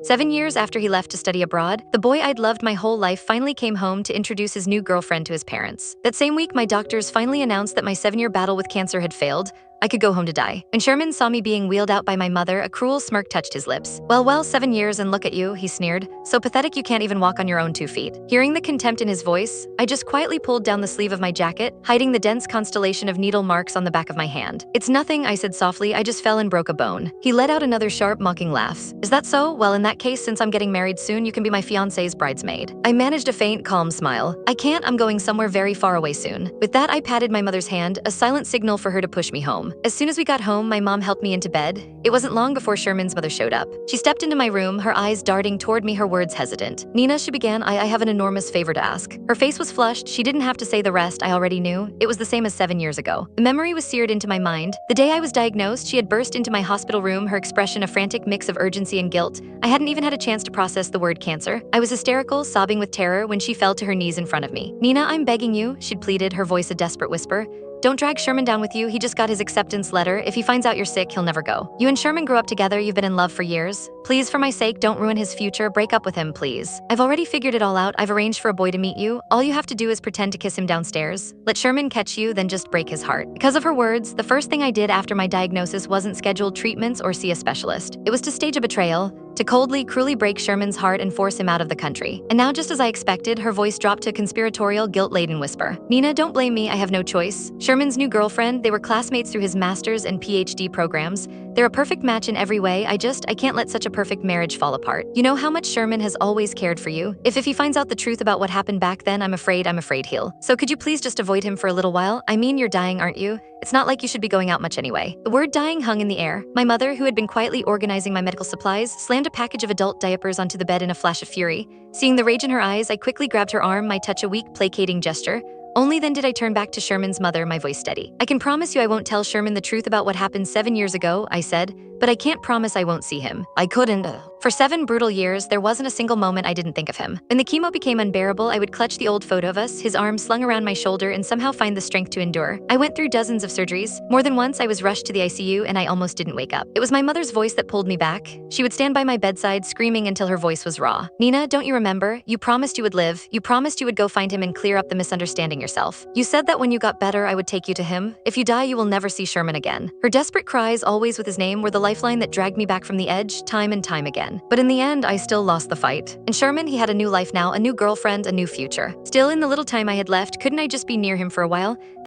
7 years after he left to study abroad, the boy I'd loved my whole life finally came home to introduce his new girlfriend to his parents. That same week, my doctors finally announced that my 7-year battle with cancer had failed. I could go home to die. When Sherman saw me being wheeled out by my mother, a cruel smirk touched his lips. Well, 7 years and look at you, he sneered. So pathetic you can't even walk on your own 2 feet. Hearing the contempt in his voice, I just quietly pulled down the sleeve of my jacket, hiding the dense constellation of needle marks on the back of my hand. It's nothing, I said softly, I just fell and broke a bone. He let out another sharp, mocking laugh. Is that so? Well, in that case, since I'm getting married soon, you can be my fiancé's bridesmaid. I managed a faint, calm smile. I can't, I'm going somewhere very far away soon. With that, I patted my mother's hand, a silent signal for her to push me home. As soon as we got home, my mom helped me into bed. It wasn't long before Sherman's mother showed up. She stepped into my room, her eyes darting toward me, her words hesitant. Nina, she began, I have an enormous favor to ask. Her face was flushed. She didn't have to say the rest, I already knew. It was the same as 7 years ago. The memory was seared into my mind. The day I was diagnosed, she had burst into my hospital room, her expression a frantic mix of urgency and guilt. I hadn't even had a chance to process the word cancer. I was hysterical, sobbing with terror when she fell to her knees in front of me. Nina, I'm begging you, she'd pleaded, her voice a desperate whisper. Don't drag Sherman down with you. He just got his acceptance letter. If he finds out you're sick, he'll never go. You and Sherman grew up together. You've been in love for years. Please, for my sake, don't ruin his future. Break up with him, please. I've already figured it all out. I've arranged for a boy to meet you. All you have to do is pretend to kiss him downstairs. Let Sherman catch you, then just break his heart. Because of her words, the first thing I did after my diagnosis wasn't schedule treatments or see a specialist. It was to stage a betrayal, to coldly, cruelly break Sherman's heart and force him out of the country. And now, just as I expected, her voice dropped to a conspiratorial, guilt-laden whisper. Nina, don't blame me, I have no choice. Sherman's new girlfriend, they were classmates through his master's and PhD programs. They're a perfect match in every way. I can't let such a perfect marriage fall apart. You know how much Sherman has always cared for you. If he finds out the truth about what happened back then, I'm afraid he'll. So could you please just avoid him for a little while? I mean, you're dying, aren't you? It's not like you should be going out much anyway. The word dying hung in the air. My mother, who had been quietly organizing my medical supplies, slammed a package of adult diapers onto the bed in a flash of fury. Seeing the rage in her eyes, I quickly grabbed her arm, my touch a weak, placating gesture. Only then did I turn back to Sherman's mother, my voice steady. I can promise you I won't tell Sherman the truth about what happened 7 years ago, I said, but I can't promise I won't see him. I couldn't. For 7 brutal years, there wasn't a single moment I didn't think of him. When the chemo became unbearable, I would clutch the old photo of us, his arm slung around my shoulder, and somehow find the strength to endure. I went through dozens of surgeries. More than once, I was rushed to the ICU, and I almost didn't wake up. It was my mother's voice that pulled me back. She would stand by my bedside, screaming until her voice was raw. Nina, don't you remember? You promised you would live. You promised you would go find him and clear up the misunderstanding yourself. You said that when you got better, I would take you to him. If you die, you will never see Sherman again. Her desperate cries, always with his name, were the lifeline that dragged me back from the edge, time and time again. But in the end, I still lost the fight. And Sherman, he had a new life now, a new girlfriend, a new future. Still, in the little time I had left, couldn't I just be near him for a while?